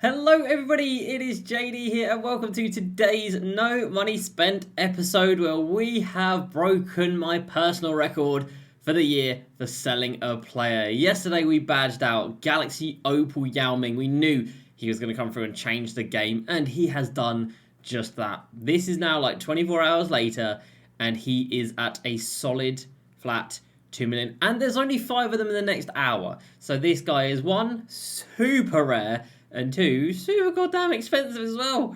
Hello everybody, it is JD here and welcome to today's No Money Spent episode where we have broken my personal record for the year for selling a player. Yesterday we badged out Galaxy Opal Yao. We knew he was going to come through and change the game and he has done just that. This is now like 24 hours later and he is at a solid flat 2 million and there's only 5 of them in the next hour. So this guy is one, super rare, and two, super goddamn expensive as well.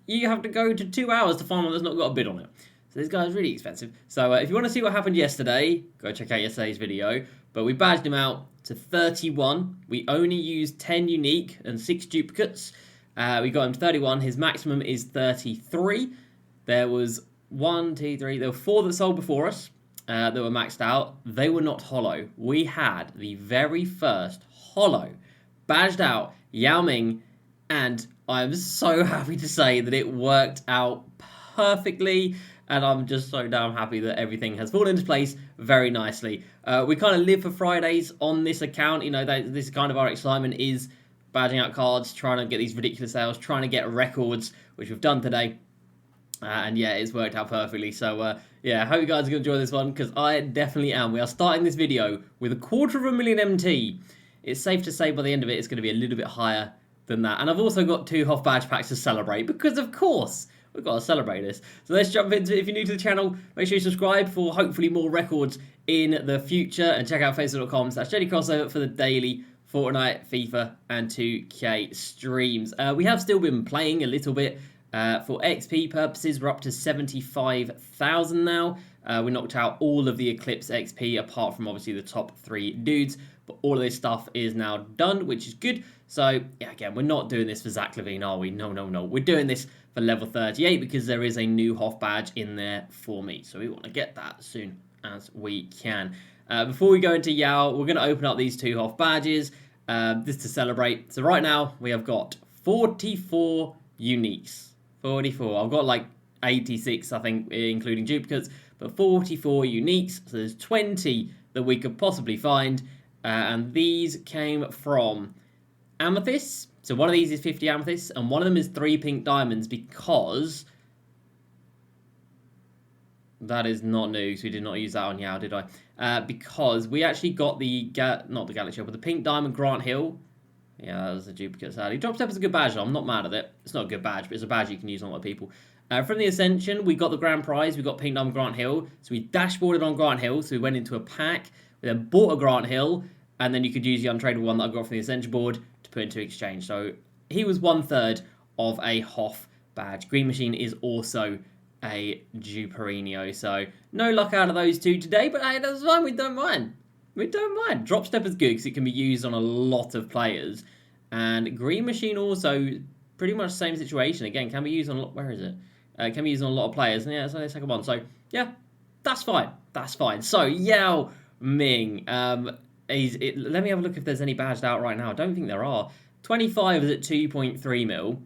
You have to go to 2 hours to find one that's not got a bid on it. So this guy is really expensive. So if you want to see what happened yesterday, go check out yesterday's video. But we badged him out to 31. We only used 10 unique and 6 duplicates. We got him 31. His maximum is 33. There was 1, 2, 3. There were 4 that sold before us that were maxed out. They were not hollow. We had the very first hollow badged out Yao Ming, and I'm so happy to say that it worked out perfectly, and I'm just so damn happy that everything has fallen into place very nicely. We kind of live for Fridays on this account, you know, this is kind of our excitement, is badging out cards, trying to get these ridiculous sales, trying to get records, which we've done today. And yeah, it's worked out perfectly. So yeah, I hope you guys are going to enjoy this one, because I definitely am. We are starting this video with 250,000 MT. It's safe to say by the end of it, it's going to be a little bit higher than that. And I've also got 2 Hoff badge packs to celebrate, because of course, we've got to celebrate this. So let's jump into it. If you're new to the channel, make sure you subscribe for hopefully more records in the future. And check out facebook.com/JDCrossover for the daily Fortnite, FIFA, and 2K streams. We have still been playing a little bit. For XP purposes, we're up to 75,000 now. We knocked out all of the Eclipse XP, apart from obviously the top 3 dudes. But all of this stuff is now done, which is good. So, yeah, again, we're not doing this for Zach Levine, are we? No, no, no. We're doing this for level 38 because there is a new Hoff badge in there for me. So we want to get that as soon as we can. Before we go into Yao, we're going to open up these 2 Hoff badges. This to celebrate. So right now, we have got 44 uniques. 44. I've got like 86, I think, including duplicates. But 44 uniques. So there's 20 that we could possibly find. And these came from amethysts. So one of these is 50 amethysts, and one of them is 3 pink diamonds, because that is not new, so we did not use that on Yao, did I? Because we actually got the, not the Galaxy, but the pink diamond Grant Hill. Yeah, that was a duplicate, sadly. Drop Step is a good badge, though. I'm not mad at it. It's not a good badge, but it's a badge you can use on a lot of people. From the Ascension, we got the grand prize. We got pink diamond Grant Hill. So we dashboarded on Grant Hill, so we went into a pack. We then bought a Grant Hill, and then you could use the untradeable one that I got from the Ascension board to put into exchange. So he was 1/3 of a Hoff badge. Green Machine is also a Duperino. So no luck out of those 2 today, but hey, that's fine. We don't mind. We don't mind. Drop Step is good because it can be used on a lot of players. And Green Machine also, pretty much the same situation. Again, can be used on, where is it? Can be used on a lot of players. And yeah, it's only the second one. So yeah, that's fine. That's fine. So Yao Ming. Let me have a look if there's any badged out right now. I don't think there are. 25 is at 2.3 mil.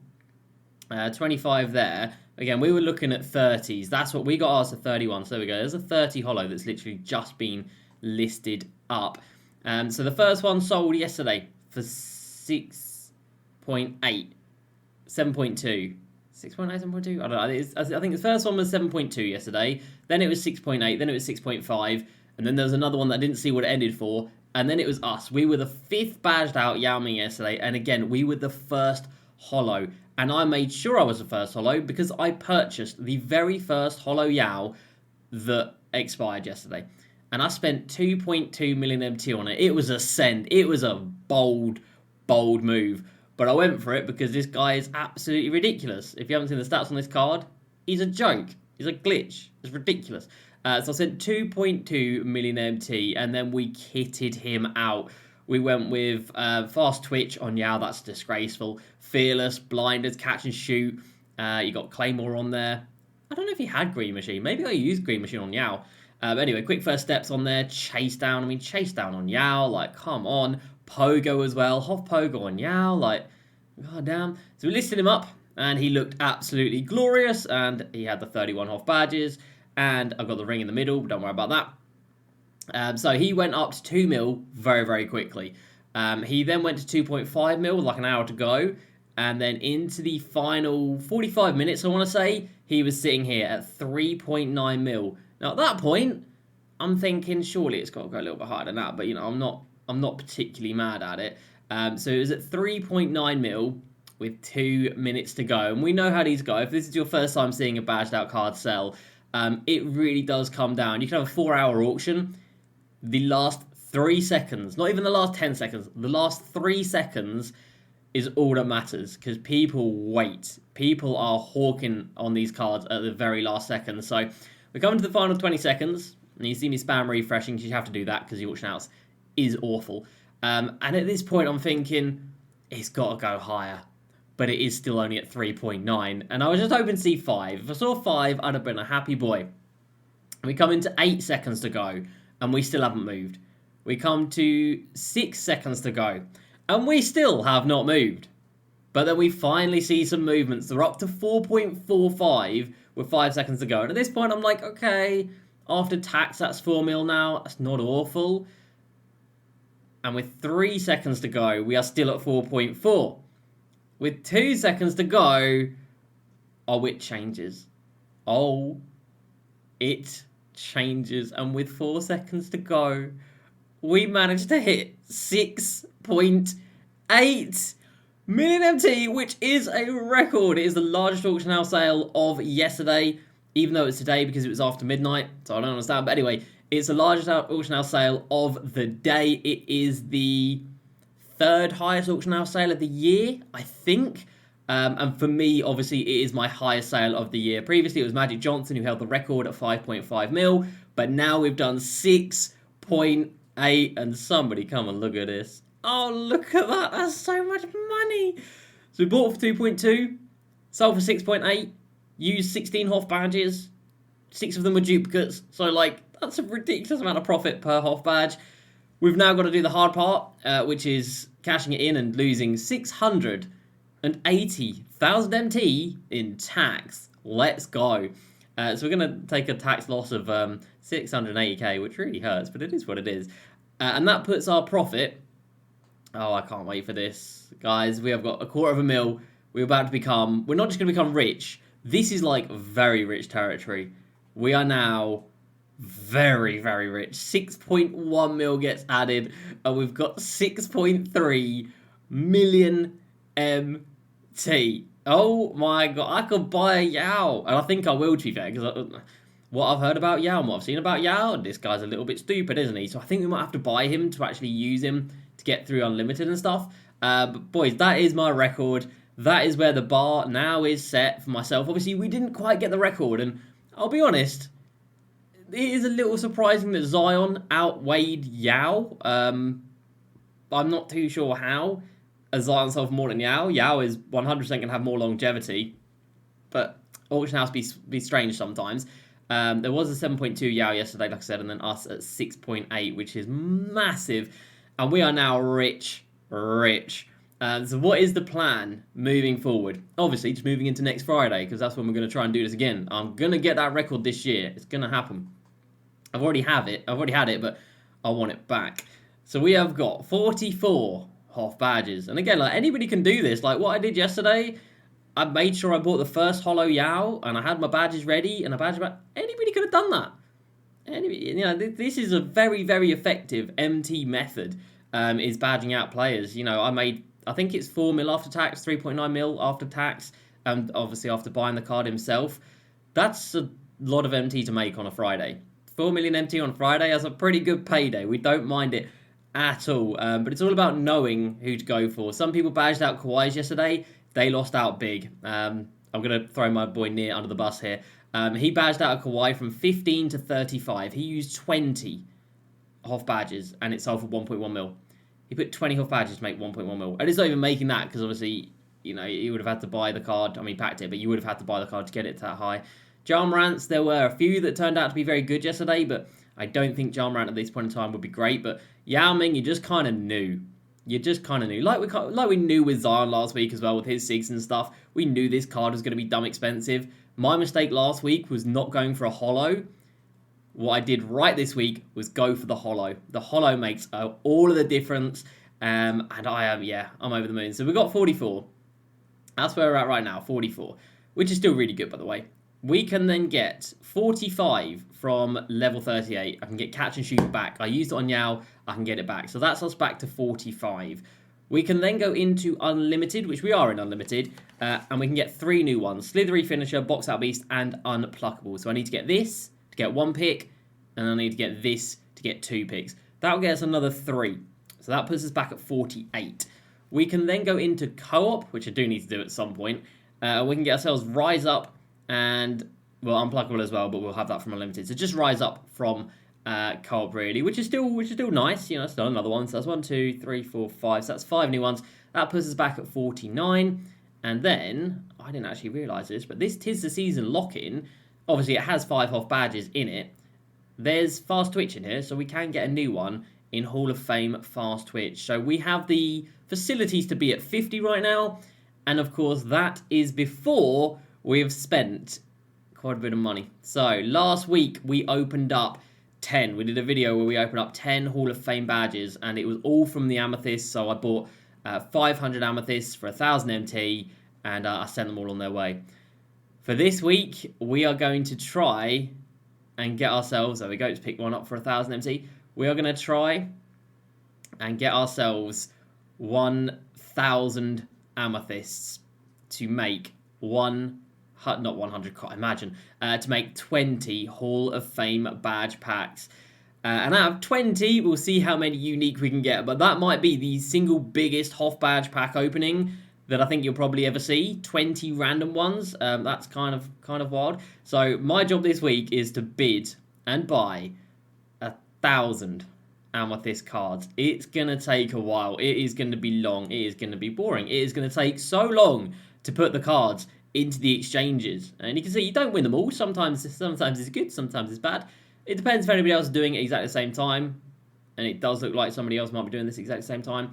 25 there. Again, we were looking at 30s. That's what we got ours to 31. So there we go. There's a 30 hollow that's literally just been listed up. So the first one sold yesterday for 6.8. 7.2. 6.8, 7.2? I don't know. I think the first one was 7.2 yesterday. Then it was 6.8. Then it was 6.5. And then there was another one that I didn't see what it ended for. And then it was us. We were the 5th badged out Yao Ming yesterday. And again, we were the first hollow. And I made sure I was the first hollow because I purchased the very first hollow Yao that expired yesterday. And I spent 2.2 million MT on it. It was a send. It was a bold, bold move. But I went for it because this guy is absolutely ridiculous. If you haven't seen the stats on this card, he's a joke. He's a glitch. It's ridiculous. So I sent 2.2 million MT, and then we kitted him out. We went with Fast Twitch on Yao, that's disgraceful. Fearless, Blinders, Catch and Shoot. You got Claymore on there. I don't know if he had Green Machine. Maybe I used Green Machine on Yao. But anyway, quick first steps on there. Chase Down. I mean, Chase Down on Yao. Like, come on. Pogo as well. Hoff Pogo on Yao. Like, god damn. So we listed him up, and he looked absolutely glorious. And he had the 31 Hoff badges. And I've got the ring in the middle, but don't worry about that. So he went up to 2 mil very, very quickly. He then went to 2.5 mil with like an hour to go. And then into the final 45 minutes, I want to say, he was sitting here at 3.9 mil. Now, at that point, I'm thinking, surely it's got to go a little bit higher than that. But, you know, I'm not particularly mad at it. So it was at 3.9 mil with 2 minutes to go. And we know how these go. If this is your first time seeing a badged out card sell, it really does come down. You can have a 4-hour auction. The last 3 seconds, not even the last 10 seconds, the last 3 seconds is all that matters, because people wait. People are hawking on these cards at the very last second. So we're coming to the final 20 seconds, and you see me spam refreshing, because you have to do that, because the auction house is awful. And at this point, I'm thinking, it's got to go higher. But it is still only at 3.9. And I was just hoping to see 5. If I saw 5, I'd have been a happy boy. And we come into 8 seconds to go, and we still haven't moved. We come to 6 seconds to go, and we still have not moved. But then we finally see some movements. They're up to 4.45 with 5 seconds to go. And at this point, I'm like, okay, after tax, that's 4 mil now. That's not awful. And with 3 seconds to go, we are still at 4.4. With 2 seconds to go, oh, it changes. Oh, it changes. And with 4 seconds to go, we managed to hit 6.8 million MT, which is a record. It is the largest auction house sale of yesterday, even though it's today because it was after midnight, so I don't understand. But anyway, it's the largest auction house sale of the day. It is the 3rd highest auction house sale of the year, I think. And for me, obviously, it is my highest sale of the year. Previously, it was Magic Johnson who held the record at 5.5 mil, but now we've done 6.8, and somebody come and look at this. Oh, look at that. That's so much money. So we bought for 2.2, sold for 6.8, used 16 Hoff badges, 6 of them were duplicates. So, like, that's a ridiculous amount of profit per Hoff badge. We've now got to do the hard part, which is cashing it in and losing 680,000 MT in tax. Let's go. So we're going to take a tax loss of 680k, which really hurts, but it is what it is. And that puts our profit... Oh, I can't wait for this. Guys, we have got 250,000. We're about to become... We're not just going to become rich. This is like very rich territory. We are now very, very rich. 6.1 mil gets added, and we've got 6.3 million MT. Oh my god, I could buy a Yao. And I think I will, to be fair, because what I've heard about Yao and what I've seen about Yao, this guy's a little bit stupid, isn't he? So I think we might have to buy him to actually use him to get through Unlimited and stuff. But boys, that is my record. That is where the bar now is set for myself. Obviously, we didn't quite get the record, and I'll be honest, it is a little surprising that Zion outweighed Yao. I'm not too sure how. As Zion sold for more than Yao. Yao is 100% going to have more longevity. But auction house be strange sometimes. There was a 7.2 Yao yesterday, like I said, and then us at 6.8, which is massive. And we are now rich. So what is the plan moving forward? Obviously, just moving into next Friday, because that's when we're going to try and do this again. I'm going to get that record this year. It's going to happen. I've already had it, but I want it back. So we have got 44 Hoff badges. And again, like, anybody can do this. Like, what I did yesterday, I made sure I bought the first Holo Yao, and I had my badges ready, and a badge about... Anybody could have done that. Anybody, you know, this is a very, very effective MT method, is badging out players. You know, I think it's 4 mil after tax, 3.9 mil after tax, and obviously after buying the card himself. That's a lot of MT to make on a Friday. 4 million MT on Friday, that's a pretty good payday. We don't mind it at all. But it's all about knowing who to go for. Some people badged out Kawhis yesterday. They lost out big. I'm going to throw my boy Near under the bus here. He badged out a Kawhi from 15 to 35. He used 20 Hoff badges, and it sold for 1.1 mil. He put 20 Hoff badges to make 1.1 mil. And it's not even making that, because obviously, you know, you would have had to buy the card. I mean, packed it, but you would have had to buy the card to get it that high. Ja Morant's, there were a few that turned out to be very good yesterday, but I don't think Ja Morant at this point in time would be great. But Yao Ming, you just kind of knew. You just kind of knew. Like we knew with Zion last week as well, with his SIGs and stuff. We knew this card was going to be dumb expensive. My mistake last week was not going for a holo. What I did right this week was go for the holo. The holo makes all of the difference. And I'm over the moon. So we've got 44. That's where we're at right now, 44, which is still really good, by the way. We can then get 45 from level 38. I can get catch and shoot back. I used it on Yao. I can get it back. So that's us back to 45. We can then go into Unlimited, which we are in Unlimited, and we can get 3 new ones. Slithery Finisher, Box Out Beast, and Unpluckable. So I need to get this to get 1 pick, and I need to get this to get 2 picks. That'll get us another 3. So that puts us back at 48. We can then go into Co-op, which I do need to do at some point. We can get ourselves Rise Up and, well, Unpluckable as well, but we'll have that from Unlimited. So just Rise Up from Co-op, really, which is still nice. You know, still another one. So that's 1, 2, 3, 4, 5. So that's 5 new ones. That puts us back at 49. And then, I didn't actually realise this, but this Tis the Season lock-in, obviously it has 5 off badges in it. There's Fast Twitch in here, so we can get a new one in Hall of Fame Fast Twitch. So we have the facilities to be at 50 right now. And of course, that is before we have spent quite a bit of money. So last week, we opened up 10. We did a video where we opened up 10 Hall of Fame badges, and it was all from the Amethyst. So I bought 500 Amethysts for 1,000 MT, and I sent them all on their way. For this week, we are going to try and get ourselves, there we go, just pick one up for 1,000 MT. We are going to try and get ourselves 1,000 Amethysts to make not 100, can't imagine, to make 20 Hall of Fame badge packs. And out of 20, we'll see how many unique we can get. But that might be the single biggest Hoff badge pack opening that I think you'll probably ever see. 20 random ones. That's kind of wild. So my job this week is to bid and buy 1,000 Amethyst cards. It's going to take a while. It is going to be long. It is going to be boring. It is going to take so long to put the cards into the exchanges. And you can see you don't win them all. Sometimes it's good, sometimes it's bad. It depends if anybody else is doing it exactly the same time. And it does look like somebody else might be doing this exactly the same time.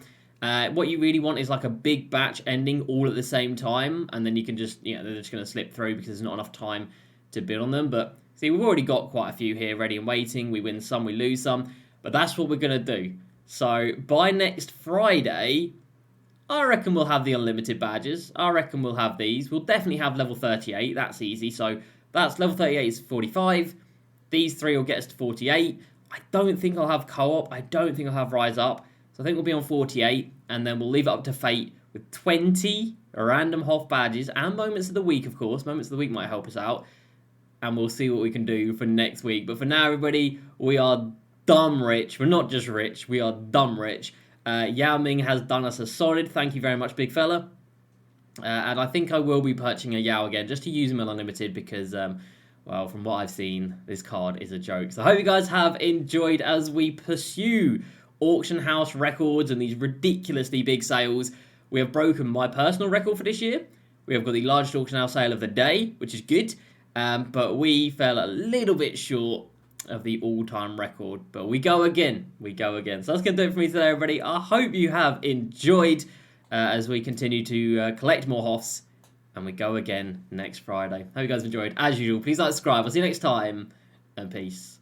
What you really want is like a big batch ending all at the same time. And then you can just, they're just going to slip through because there's not enough time to bid on them. But see, we've already got quite a few here ready and waiting. We win some, we lose some. But that's what we're going to do. So by next Friday, I reckon we'll have the unlimited badges. I reckon we'll have these. We'll definitely have level 38. That's easy. So that's level 38 is 45. These 3 will get us to 48. I don't think I'll have co-op. I don't think I'll have Rise Up. So I think we'll be on 48. And then we'll leave it up to fate with 20 random Hoff badges and moments of the week, of course. Moments of the week might help us out. And we'll see what we can do for next week. But for now, everybody, we are dumb rich. We're not just rich. We are dumb rich. Yao Ming has done us a solid. Thank you very much, big fella. And I think I will be purchasing a Yao again just to use him in Unlimited because, well, from what I've seen, this card is a joke. So I hope you guys have enjoyed as we pursue auction house records and these ridiculously big sales. We have broken my personal record for this year. We have got the largest auction house sale of the day, which is good. But we fell a little bit short of the all-time record, but we go again. So that's going to do it for me today, everybody. I hope you have enjoyed as we continue to collect more Hoffs, and we go again next Friday. Hope you guys have enjoyed. As usual, please like, subscribe. I'll see you next time, and peace.